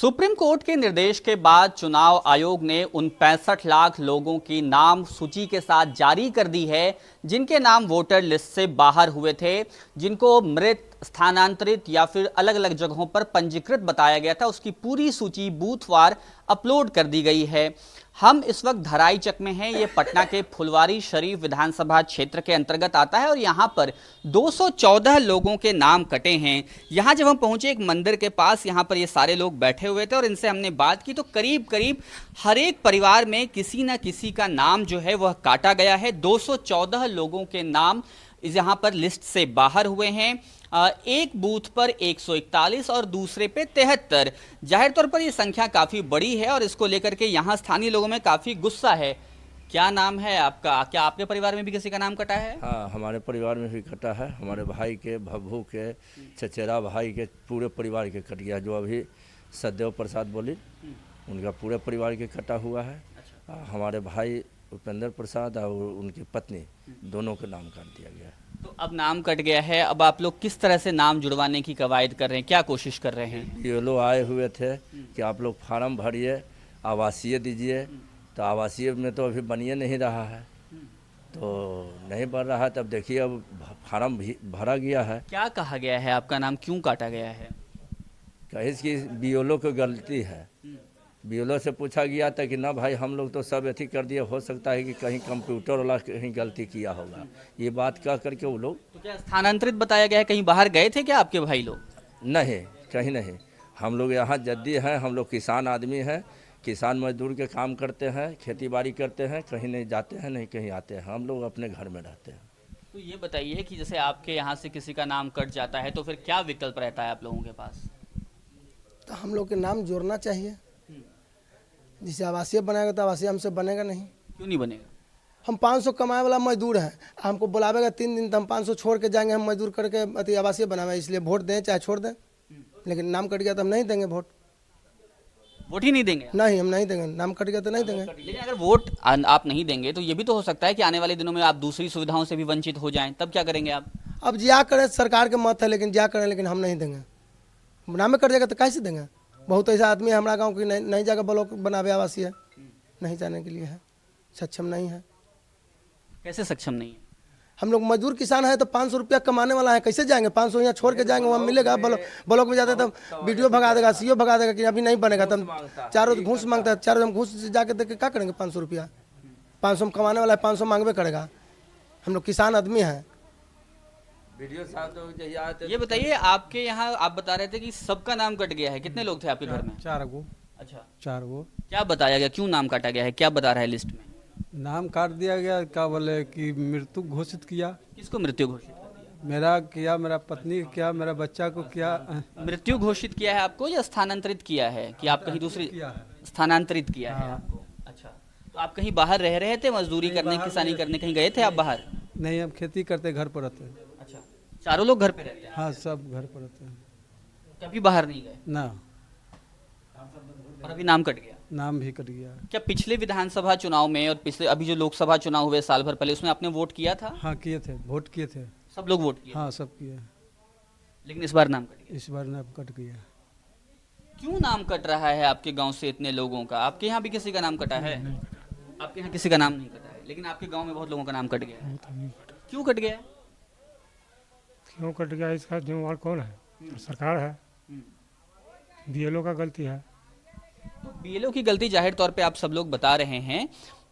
Supreme court के निर्देश के बाद चुनाव आयोग ने उन 65 लाख लोगों की नाम सूची के साथ जारी कर दी है जिनके नाम वोटर लिस्ट से बाहर हुए थे, जिनको मृत, स्थानांतरित या फिर अलग अलग जगहों पर पंजीकृत बताया गया था। उसकी पूरी सूची बूथवार अपलोड कर दी गई है। हम इस वक्त धराईचक में हैं। ये पटना के फुलवारी शरीफ विधानसभा क्षेत्र के अंतर्गत आता है और यहाँ पर 214 लोगों के नाम कटे हैं। यहाँ जब हम पहुंचे एक मंदिर के पास, यहाँ पर ये सारे लोग बैठे हुए थे और इनसे हमने बात की तो करीब करीब हर एक परिवार में किसी न किसी का नाम जो है वह काटा गया है। 214 लोगों के नाम यहाँ पर लिस्ट से बाहर हुए हैं। एक बूथ पर 141 और दूसरे पे 73। जाहिर तौर पर यह संख्या काफी बड़ी है और इसको लेकर के यहाँ स्थानीय लोगों में काफी गुस्सा है। क्या नाम है आपका? क्या आपके परिवार में भी किसी का नाम कटा है? हाँ, हमारे परिवार में भी कटा है। हमारे भाई के, भभू के, चचेरा भाई के, पूरे परिवार के कट गया। जो अभी सदैव प्रसाद बोली, उनका पूरे परिवार के कटा हुआ है। हमारे भाई उपेंद्र प्रसाद और उनकी पत्नी दोनों के नाम काट दिया गया है। तो अब नाम कट गया है, अब आप लोग किस तरह से नाम जुड़वाने की कवायद कर रहे हैं? क्या कोशिश कर रहे हैं? ये लोग आए हुए थे कि आप लोग फार्म भरिए, आवासीय दीजिए। तो आवासीय में तो अभी बनिए नहीं रहा है, तो नहीं बन रहा है। तब देखिए अब फार्म भी भरा गया है। क्या कहा गया है? आपका नाम क्यों काटा गया है? कहीं कि बीएलओ की गलती है। बीएलओ से पूछा गया था कि ना भाई, हम लोग तो सब अथी कर दिए, हो सकता है कि कहीं कंप्यूटर वाला कहीं गलती किया होगा। ये बात कह करके वो लोग तो क्या स्थानांतरित बताया गया है? कहीं बाहर गए थे क्या आपके भाई लोग? नहीं, कहीं नहीं। हम लोग यहाँ जद्दी हैं, हम लोग किसान आदमी हैं, किसान मजदूर के काम करते हैं, खेती बाड़ी करते हैं। कहीं नहीं जाते हैं, नहीं कहीं आते हैं। हम लोग अपने घर में रहते हैं। तो ये बताइए कि जैसे आपके यहाँ से किसी का नाम कट जाता है तो फिर क्या विकल्प रहता है आप लोगों के पास? तो हम लोग के नाम जोड़ना चाहिए। जिसे आवासीय बनाएगा तो आवासीय हमसे बनेगा नहीं। क्यों नहीं बनेगा? हम 500 कमाए वाला मजदूर हैं, हमको बुलावेगा 3 दिन तो हम 500 छोड़ के जाएंगे। हम मजदूर करके अति आवासीय बनावे, इसलिए वोट दें चाहे छोड़ दें। लेकिन नाम कट गया तो हम नहीं देंगे वोट। वोट ही नहीं देंगे? नहीं, हम नहीं देंगे। नाम कट गया तो नहीं देंगे। लेकिन अगर वोट आप नहीं देंगे तो ये भी तो हो सकता है कि आने वाले दिनों में आप दूसरी सुविधाओं से भी वंचित हो जाएं, तब क्या करेंगे आप? अब जिया करें, सरकार के मत है, लेकिन जिया करें, लेकिन हम नहीं देंगे। नाम कट जाएगा तो कैसे देंगे? बहुत ऐसा आदमी है हमारा गाँव की नहीं जगह ब्लॉक बनावे आवासीय, नहीं जाने के लिए है, सक्षम नहीं है। कैसे सक्षम नहीं है? हम लोग मजदूर किसान है तो 500 रुपया कमाने वाला है, कैसे जाएंगे? 500 यहाँ छोड़ के जाएंगे, वहाँ मिलेगा? ब्लॉक में जाते तब वीडियो भगा देगा, सीओ भगा देगा कि अभी नहीं बनेगा। तब चारों घूस मांगता है, चारों हम घूस से जाके देख के क्या करेंगे? 500 रुपया 500 में कमाने वाला है, 500 मांगवे करेगा। हम लोग किसान आदमी हैं। ये बताइए, आपके यहाँ आप बता रहे थे कि सबका नाम कट गया है। कितने लोग थे आपके घर में? 4 गो। अच्छा, 4 गो क्या बताया गया? क्यों नाम काटा गया है? क्या बता रहा है लिस्ट में? नाम काट दिया गया। क्या बोले कि मृत्यु घोषित किया। किसको मृत्यु घोषित कर दिया? मेरा किया, मेरा पत्नी को किया, मेरा बच्चा को किया। मृत्यु घोषित किया है आपको या स्थानांतरित किया है कि आप कहीं दूसरी? किया है। स्थानांतरित किया है आपको। अच्छा, तो आप कहीं बाहर रह रहे थे, मजदूरी करने, किसानी करने कहीं गए थे आप बाहर? नहीं, हम खेती करते, घर पर रहते हैं। अच्छा, चारों लोग घर पे रहते हैं? हाँ, सब घर पर रहते हैं। कभी बाहर नहीं गए ना, और अभी नाम कट गया? नाम भी कट गया। क्या पिछले विधानसभा चुनाव में और पिछले अभी जो लोकसभा चुनाव हुए साल भर पहले, उसमें आपने वोट किया था? हाँ, किए थे, वोट किए थे। सब लोग वोट किए? हाँ, सब किए। लेकिन इस बार नाम कट गया। इस बार नाम कट गया। क्यों नाम कट रहा है आपके गांव से इतने लोगों का? आपके यहाँ भी किसी का नाम कटा है? आपके यहाँ किसी का नाम नहीं कटा है, लेकिन आपके गांव में बहुत लोगों का नाम कट गया है। क्यों कट गया? क्यों कट गया? इसका जिम्मेवार कौन है? सरकार है, बीएलओ का गलती है। तो बीएलओ की गलती जाहिर तौर पे आप सब लोग बता रहे हैं,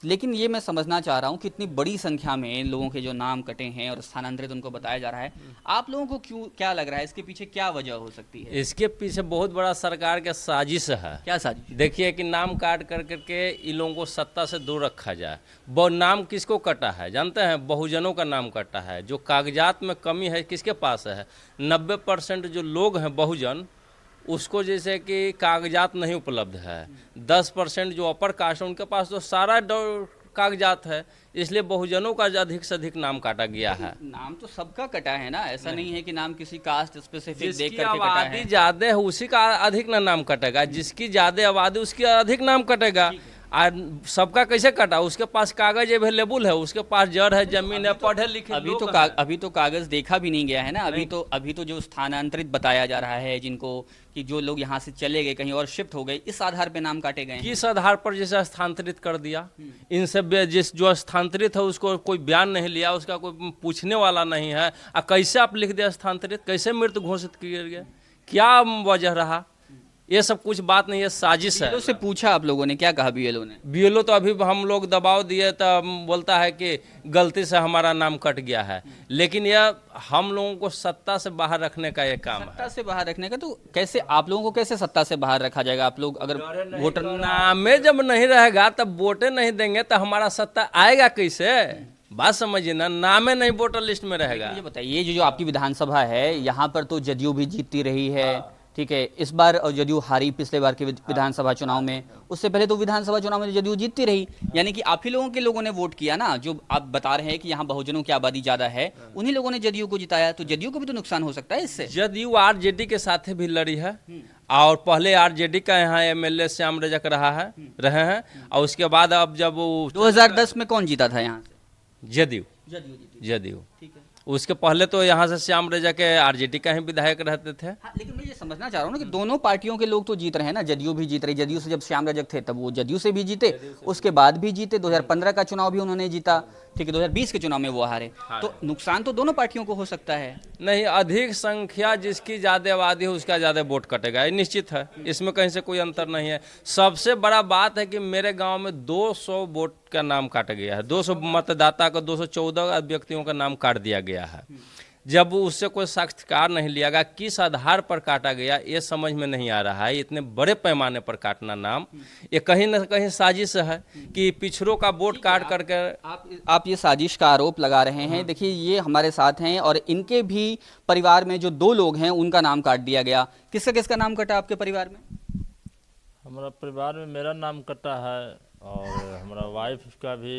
लेकिन ये मैं समझना चाह रहा हूँ कि इतनी बड़ी संख्या में लोगों के जो नाम कटे हैं और स्थानांतरित उनको बताया जा रहा है, आप लोगों को क्यों, क्या लग रहा है इसके पीछे क्या वजह हो सकती है? इसके पीछे बहुत बड़ा सरकार का साजिश है। क्या साजिश? देखिए कि नाम काट कर करके इन लोगों को सत्ता से दूर रखा जाए। वो नाम किसको कटा है जानते हैं? बहुजनों का नाम कटा है। जो कागजात में कमी है किसके पास है? 90% जो लोग हैं बहुजन, उसको जैसे कि कागजात नहीं उपलब्ध है। 10% जो अपर कास्ट है उनके पास तो सारा कागजात है, इसलिए बहुजनों का अधिक से अधिक नाम काटा गया है। नाम तो सबका कटा है ना, ऐसा नहीं है कि नाम किसी कास्ट स्पेसिफिक देख जिसकी करके कटा आबादी है। ज्यादा है उसी का अधिक ना नाम कटेगा, जिसकी ज्यादा आबादी उसकी अधिक नाम कटेगा। सबका कैसे कटा? उसके पास कागज अवेलेबल है, उसके पास जड़ है, जमीन है, पढ़े लिखे लोग हैं। अभी तो कागज देखा भी नहीं गया है ना। अभी तो जो स्थानांतरित बताया जा रहा है जिनको, कि जो लोग यहाँ से चले गए कहीं और शिफ्ट हो गए, इस आधार पे नाम काटे गए हैं। किस आधार पर जैसे स्थानांतरित कर दिया? इनसे जिस जो स्थानांतरित है उसको कोई बयान नहीं लिया, उसका कोई पूछने वाला नहीं है। कैसे आप लिख दिया स्थानांतरित? कैसे मृत घोषित किया गया? क्या वजह रहा? ये सब कुछ बात नहीं है, साजिश है। बीएलओ से पूछा आप लोगों ने, क्या कहा बीएलओ ने? बीएलओ तो अभी हम लोग दबाव दिए तो बोलता है कि गलती से हमारा नाम कट गया है, लेकिन यह हम लोगों को सत्ता से बाहर रखने का ये काम है। सत्ता से बाहर रखने का? तो कैसे आप लोगों को कैसे सत्ता से बाहर रखा जाएगा? आप लोग अगर वोटर नामे जब नहीं रहेगा तब वोटे नहीं देंगे तो हमारा सत्ता आएगा कैसे? बात समझिए ना, नामे नहीं वोटर लिस्ट में रहेगा। मुझे बताइए, जो आपकी विधानसभा है यहाँ पर तो जदयू भी जीतती रही है, ठीक है। इस बार जदयू हारी पिछले बार के विधानसभा चुनाव में, उससे पहले तो विधानसभा चुनाव में जदयू जीतती रही। यानी कि आप ही लोगों ने वोट किया ना। जो आप बता रहे हैं कि यहाँ बहुजनों की आबादी ज्यादा है, उन्हीं लोगों ने जदयू को जिताया, तो जदयू को भी तो नुकसान हो सकता है इससे। जदयू आरजेडी के साथ भी लड़ी है, और पहले आरजेडी का यहाँ एमएलए श्याम रजक रहे हैं, और उसके बाद अब जब वो 2010 में कौन जीता था यहाँ से? जदयू। ठीक है। उसके पहले तो यहाँ से श्याम रजक के आरजेडी का ही विधायक रहते थे। हाँ, लेकिन मैं ये समझना चाह रहा हूँ ना कि दोनों पार्टियों के लोग तो जीत रहे हैं ना। जदयू भी जीत रही, जदयू से जब श्याम रजक थे तब वो जदयू से भी जीते, उसके बाद भी जीते, 2015 का चुनाव भी उन्होंने जीता, ठीक है। 2020 के चुनाव में वो हारे, तो नुकसान तो दोनों पार्टियों को हो सकता है। नहीं, अधिक संख्या जिसकी ज्यादा आबादी है उसका ज्यादा वोट कटेगा, ये निश्चित है, इसमें कहीं से कोई अंतर नहीं है। सबसे बड़ा बात है कि मेरे गांव में 200 वोट का नाम काटा गया है, 200 मतदाता का 214 व्यक्तियों का नाम काट दिया गया है। जब उससे कोई साक्षात्कार नहीं लिया गया, किस आधार पर काटा गया ये समझ में नहीं आ रहा है। इतने बड़े पैमाने पर काटना नाम, ये कहीं ना कहीं साजिश है कि पिछड़ों का वोट काट करके आप ये साजिश का आरोप लगा रहे हैं। देखिए, ये हमारे साथ हैं और इनके भी परिवार में जो 2 लोग हैं उनका नाम काट दिया गया। किसका किसका नाम कटा आपके परिवार में? हमारा परिवार में मेरा नाम कटा है, और हमारा वाइफ का भी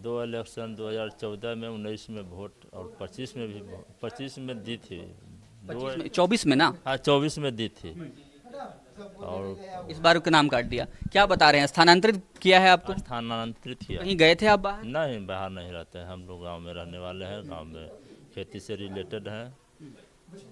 2 इलेक्शन 2014 में, 19 में वोट, और 25 में भी, 25 में दी थी, 24 में ना? हाँ 24 में दी थी, और इस बार का नाम काट दिया। क्या बता रहे हैं, स्थानांतरित किया है आपको? स्थानांतरित किया। कहीं गए थे आप बाहर? नहीं, बाहर नहीं रहते हैं, हम लोग गांव में रहने वाले हैं, गांव में खेती से रिलेटेड हैं,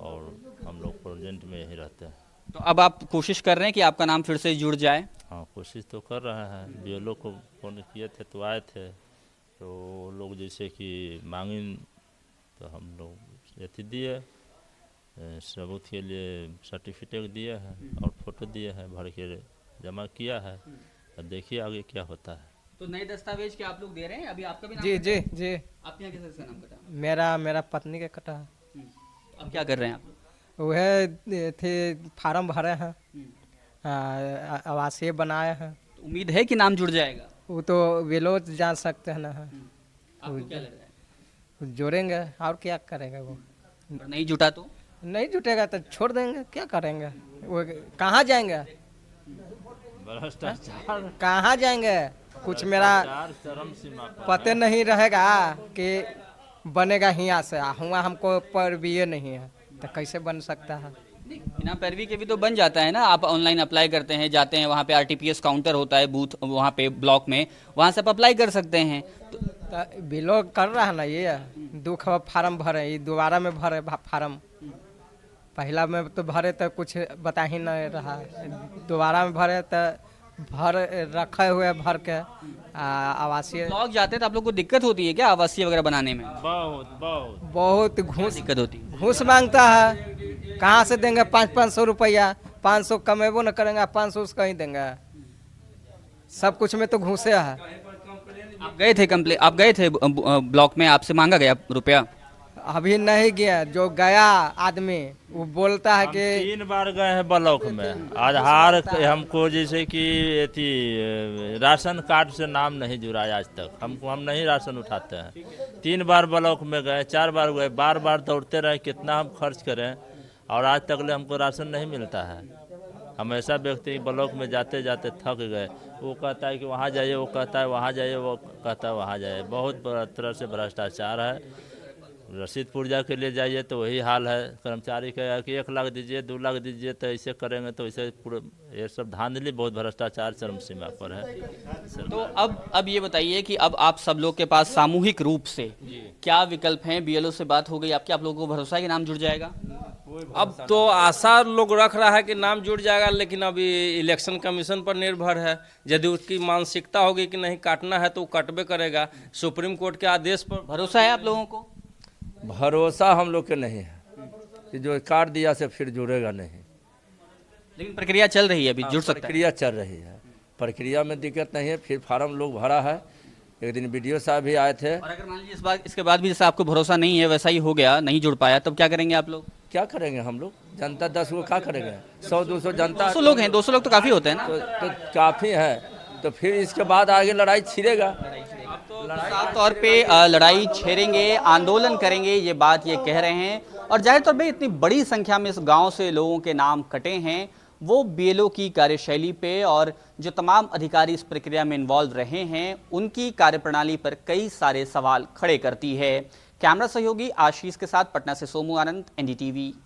और हम लोग प्रेजेंट में यही रहते हैं। तो अब आप कोशिश कर रहे हैं कि आपका नाम फिर से जुड़ जाए? हाँ, कोशिश तो कर रहे हैं। बीएलओ को फोन किए थे तो आए थे, तो लोग जैसे कि मांगी तो हम लोग अथी दिए, सबूत के लिए सर्टिफिकेट दिए हैं और फोटो दिए हैं, भर के जमा किया है। अब देखिए आगे क्या होता है। तो नए दस्तावेज क्या आप लोग दे रहे हैं? अभी आपका भी नाम जी कटा जी है? जी आपके यहाँ किसका नाम कटा? मेरा पत्नी का कटा है। अब क्या कर रहे हैं आप? वह थे फार्म भरे हैं, आवासीय बनाए हैं। तो उम्मीद है कि नाम जुड़ जाएगा? वो तो वे लोग जान सकते हैं ना। आपको क्या लग रहा है? जोड़ेंगे और क्या करेंगे। वो और नहीं जुटा तो? नहीं जुटेगा तो छोड़ देंगे, क्या करेंगे। वो कहाँ जाएंगे, भ्रष्टाचार कहाँ जाएंगे। कुछ मेरा चरम सीमा पर पता नहीं रहेगा कि बनेगा यहाँ से, हुआ हमको पर भी ये नहीं है तो कैसे बन सकता है। बिना पैरवी के भी तो बन जाता है ना। आप ऑनलाइन अप्लाई करते हैं, जाते हैं वहाँ पे आरटीपीएस काउंटर होता है बूथ, वहाँ पे ब्लॉक में, वहाँ से आप अप्लाई कर सकते हैं। तो बिलो कर रहा है ना, ये 2 फार्म भरे, ये दोबारा में भरे फार्म। पहला में तो भरे तो कुछ बता ही नहीं रहा, दोबारा में भरे तो भर रखे हुए भर के आवासीय। ब्लॉक जाते हैं तो आप लोग को दिक्कत होती है क्या आवासीय वगैरह बनाने में? बहुत घूस दिक्कत होती है? घूस मांगता है, कहाँ से देंगे 500 रुपया, 500 कमेबो न करेंगे, 500 उसका ही देंगे। सब कुछ में तो घूसे है। आप गए थे ब्लॉक में, आपसे मांगा गया रुपया? अभी नहीं गया, जो गया आदमी वो बोलता है कि 3 बार गए हैं ब्लॉक में। आधार हमको जैसे कि थी राशन कार्ड से नाम नहीं जुड़ा आज तक, हम नहीं राशन उठाते हैं। 3 बार ब्लॉक में गए, 4 बार गए, बार बार दौड़ते रहे, कितना हम खर्च करें, और आज तक ले हमको राशन नहीं मिलता है। हम ऐसा व्यक्ति ब्लॉक में जाते जाते थक गए। वो कहता है कि वहाँ जाइए, वो कहता है वहाँ जाइए, वो कहता है वहाँ जाइए। बहुत तरह से भ्रष्टाचार है। रसीद पुर्जा के लिए जाइए तो वही हाल है, कर्मचारी का कि 1 लाख दीजिए 2 लाख दीजिए, तो ऐसे करेंगे तो ऐसे पूरे ये सब धांधली, बहुत भ्रष्टाचार चरम सीमा पर है। तो अब ये बताइए कि अब आप सब लोग के पास सामूहिक रूप से क्या विकल्प हैं? बीएलओ से बात हो गई आपकी, आप लोगों को भरोसा है कि नाम जुड़ जाएगा? अब तो आशा लोग रख रहा है कि नाम जुड़ जाएगा, लेकिन अभी इलेक्शन कमीशन पर निर्भर है। यदि उसकी मानसिकता होगी कि नहीं काटना है तो वो कटबे करेगा। सुप्रीम कोर्ट के आदेश पर भरोसा है आप लोगों को? भरोसा हम लोग के नहीं है कि जो काट दिया से फिर जुड़ेगा नहीं। लेकिन प्रक्रिया चल रही है, अभी जुड़ सकता है। प्रक्रिया चल रही है, प्रक्रिया में दिक्कत नहीं है। फिर फार्म लोग भरा है, एक दिन बीडीओ साहब भी आए थे। और अगर मान लीजिए इसके बाद भी जैसे आपको भरोसा नहीं है, वैसा ही हो गया, नहीं जुड़ पाया, तब क्या करेंगे आप लोग? क्या करेंगे हम लोग? जनता 10 को क्या करेंगे? 100-200 जनता 200 लोग हैं, 200 लोग तो काफी होते हैं ना। तो काफ़ी है, तो फिर इसके बाद आगे लड़ाई छिड़ेगा। साफ तौर पे लड़ाई छेड़ेंगे, आंदोलन करेंगे, ये बात ये कह रहे हैं। और जाहिर तौर पे इतनी बड़ी संख्या में इस गांव से लोगों के नाम कटे हैं, वो बीएलओ की कार्यशैली पे और जो तमाम अधिकारी इस प्रक्रिया में इन्वॉल्व रहे हैं उनकी कार्यप्रणाली पर कई सारे सवाल खड़े करती है। कैमरा सहयोगी आशीष के साथ पटना से सोमू आनंद, एनडीटीवी।